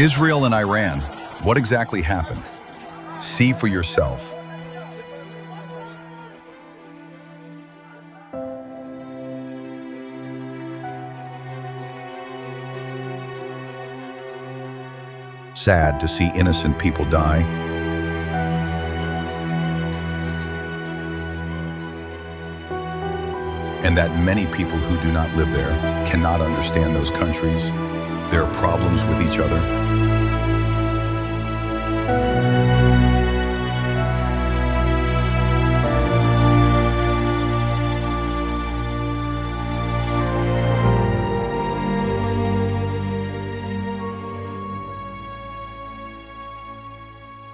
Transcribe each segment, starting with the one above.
Israel and Iran, what exactly happened? See for yourself. Sad to see innocent people die. And that many people who do not live there cannot understand those countries, their problems with each other.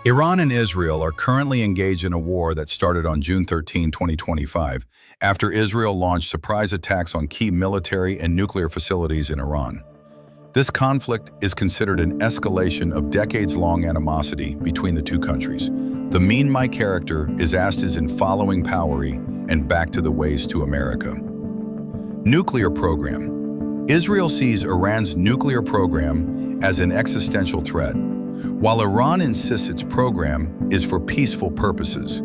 Iran and Israel are currently engaged in a war that started on June 13, 2025, after Israel launched surprise attacks on key military and nuclear facilities in Iran. This conflict is considered an escalation of decades-long animosity between the two countries. The mean my character is asked is in following Powery and back to the ways to America. Nuclear program. Israel sees Iran's nuclear program as an existential threat, while Iran insists its program is for peaceful purposes.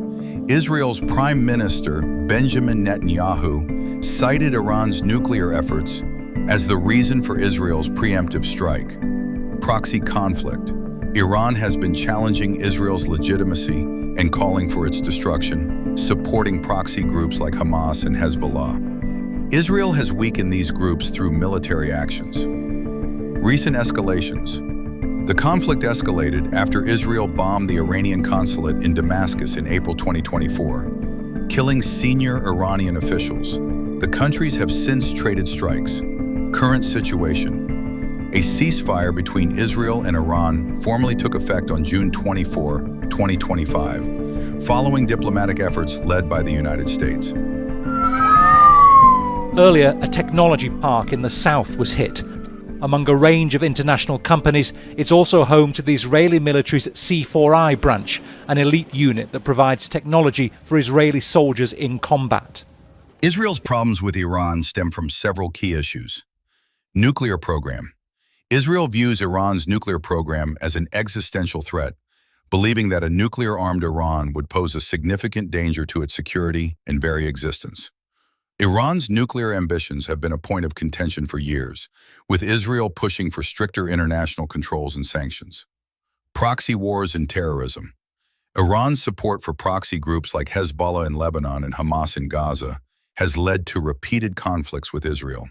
Israel's Prime Minister Benjamin Netanyahu cited Iran's nuclear efforts as the reason for Israel's preemptive strike. Proxy conflict. Iran has been challenging Israel's legitimacy and calling for its destruction, supporting proxy groups like Hamas and Hezbollah. Israel has weakened these groups through military actions. Recent escalations. The conflict escalated after Israel bombed the Iranian consulate in Damascus in April 2024, killing senior Iranian officials. The countries have since traded strikes. Current situation. A ceasefire between Israel and Iran formally took effect on June 24, 2025, following diplomatic efforts led by the United States. Earlier, a technology park in the south was hit. Among a range of international companies, it's also home to the Israeli military's C4I branch, an elite unit that provides technology for Israeli soldiers in combat. Israel's problems with Iran stem from several key issues. Nuclear program. Israel views Iran's nuclear program as an existential threat, believing that a nuclear-armed Iran would pose a significant danger to its security and very existence. Iran's nuclear ambitions have been a point of contention for years, with Israel pushing for stricter international controls and sanctions. Proxy wars and terrorism. Iran's support for proxy groups like Hezbollah in Lebanon and Hamas in Gaza has led to repeated conflicts with Israel.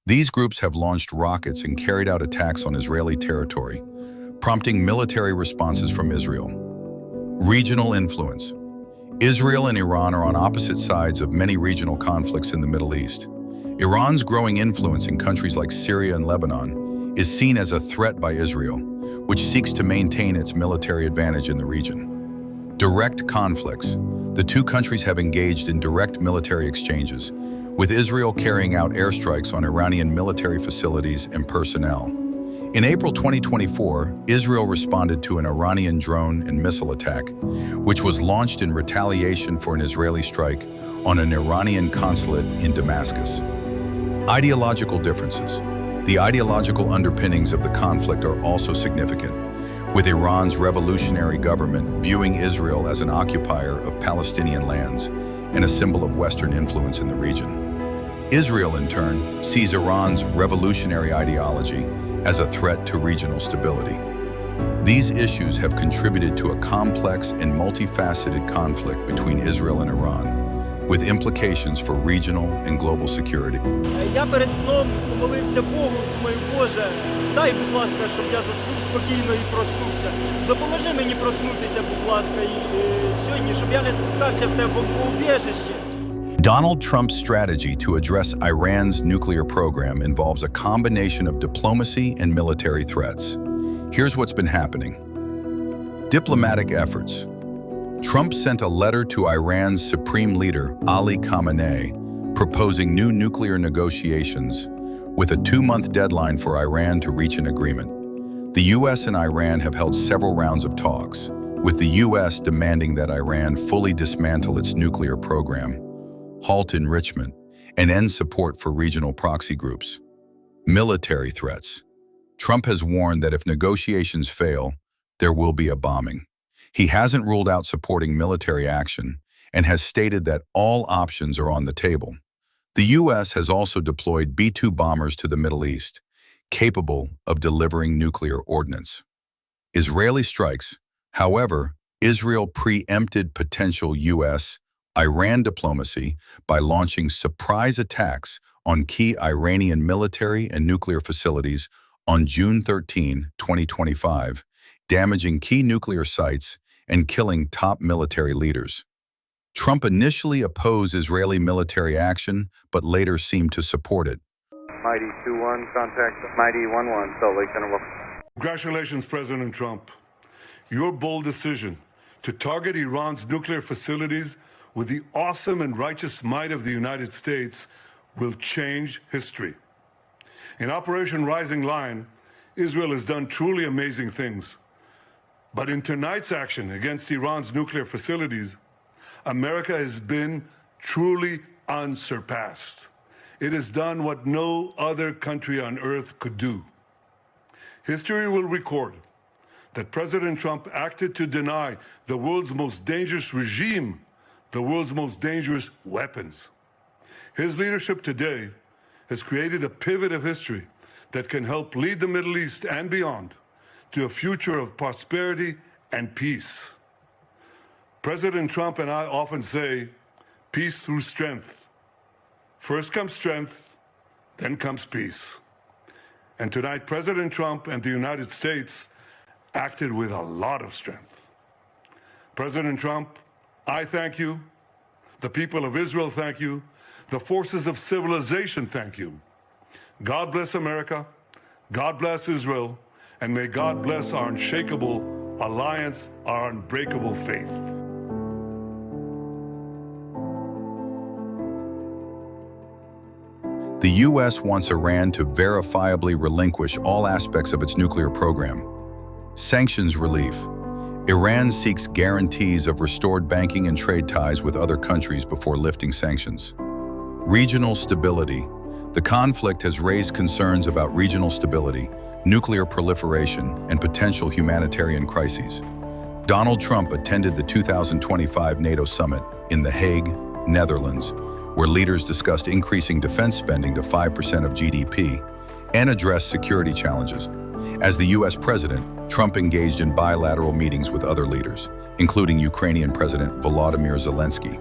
These groups have launched rockets and carried out attacks on Israeli territory, prompting military responses from Israel. Regional influence. Israel and Iran are on opposite sides of many regional conflicts in the Middle East. Iran's growing influence in countries like Syria and Lebanon is seen as a threat by Israel, which seeks to maintain its military advantage in the region. Direct conflicts. The two countries have engaged in direct military exchanges, with Israel carrying out airstrikes on Iranian military facilities and personnel. In April 2024, Israel responded to an Iranian drone and missile attack, which was launched in retaliation for an Israeli strike on an Iranian consulate in Damascus. Ideological differences. The ideological underpinnings of the conflict are also significant, with Iran's revolutionary government viewing Israel as an occupier of Palestinian lands and a symbol of Western influence in the region. Israel, in turn, sees Iran's revolutionary ideology as a threat to regional stability. These issues have contributed to a complex and multifaceted conflict between Israel and Iran, with implications for regional and global security. Я перед сном помолився Богу, думаю, Боже, дай, будь ласка, щоб я заснув спокійно і проснувся. Допоможи мені проснутися, будь ласка, сьогодні, щоб я не спускався в те бомбоубіжище. Donald Trump's strategy to address Iran's nuclear program involves a combination of diplomacy and military threats. Here's what's been happening. Diplomatic efforts. Trump sent a letter to Iran's supreme leader, Ali Khamenei, proposing new nuclear negotiations, with a 2-month deadline for Iran to reach an agreement. The U.S. and Iran have held several rounds of talks, with the U.S. demanding that Iran fully dismantle its nuclear program, halt enrichment, and end support for regional proxy groups. Military threats. Trump has warned that if negotiations fail, there will be a bombing. He hasn't ruled out supporting military action and has stated that all options are on the table. The U.S. has also deployed B-2 bombers to the Middle East, capable of delivering nuclear ordnance. Israeli strikes. However, Israel preempted potential U.S.-Iran diplomacy by launching surprise attacks on key Iranian military and nuclear facilities on June 13, 2025, damaging key nuclear sites and killing top military leaders. Trump initially opposed Israeli military action, but later seemed to support it. Mighty 2-1, contact Mighty 1-1, Salt Lake Center. Congratulations, President Trump. Your bold decision to target Iran's nuclear facilities with the awesome and righteous might of the United States will change history. In Operation Rising Lion, Israel has done truly amazing things. But in tonight's action against Iran's nuclear facilities, America has been truly unsurpassed. It has done what no other country on earth could do. History will record that President Trump acted to deny the world's most dangerous regime the world's most dangerous weapons. His leadership today has created a pivot of history that can help lead the Middle East and beyond to a future of prosperity and peace. President Trump and I often say, peace through strength. First comes strength, then comes peace. And tonight, President Trump and the United States acted with a lot of strength. President Trump, I thank you. The people of Israel thank you. The forces of civilization thank you. God bless America. God bless Israel. And may God bless our unshakable alliance, our unbreakable faith. The U.S. wants Iran to verifiably relinquish all aspects of its nuclear program. Sanctions relief. Iran seeks guarantees of restored banking and trade ties with other countries before lifting sanctions. Regional stability. The conflict has raised concerns about regional stability, nuclear proliferation, and potential humanitarian crises. Donald Trump attended the 2025 NATO summit in The Hague, Netherlands, where leaders discussed increasing defense spending to 5% of GDP and addressed security challenges. As the U.S. president, Trump engaged in bilateral meetings with other leaders, including Ukrainian President Volodymyr Zelensky.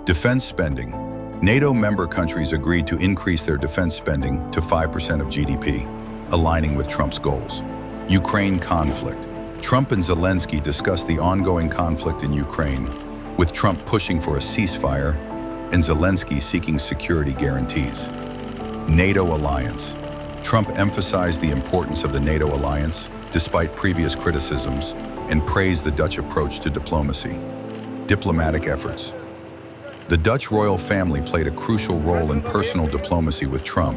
Defense spending. NATO member countries agreed to increase their defense spending to 5% of GDP, aligning with Trump's goals. Ukraine conflict. Trump and Zelensky discussed the ongoing conflict in Ukraine, with Trump pushing for a ceasefire and Zelensky seeking security guarantees. NATO alliance. Trump emphasized the importance of the NATO alliance, despite previous criticisms, and praised the Dutch approach to diplomacy. Diplomatic efforts. The Dutch royal family played a crucial role in personal diplomacy with Trump,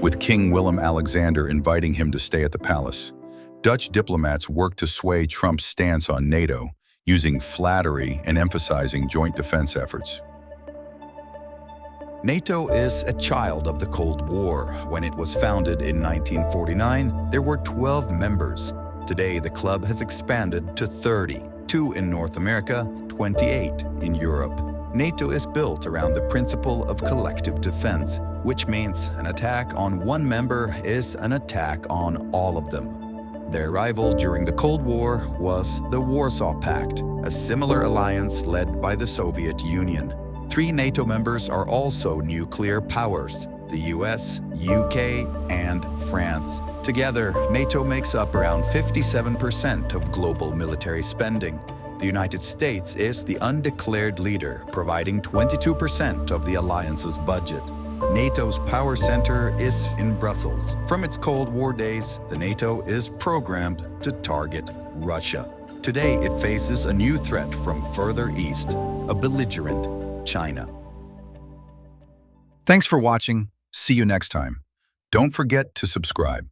with King Willem-Alexander inviting him to stay at the palace. Dutch diplomats worked to sway Trump's stance on NATO, using flattery and emphasizing joint defense efforts. NATO is a child of the Cold War. When it was founded in 1949, there were 12 members. Today, the club has expanded to 30, 2 in North America, 28 in Europe. NATO is built around the principle of collective defense, which means an attack on one member is an attack on all of them. Their rival during the Cold War was the Warsaw Pact, a similar alliance led by the Soviet Union. 3 NATO members are also nuclear powers: the US, UK, and France. Together, NATO makes up around 57% of global military spending. The United States is the undeclared leader, providing 22% of the alliance's budget. NATO's power center is in Brussels. From its Cold War days, the NATO is programmed to target Russia. Today, it faces a new threat from further east, a belligerent China. Thanks for watching. See you next time. Don't forget to subscribe.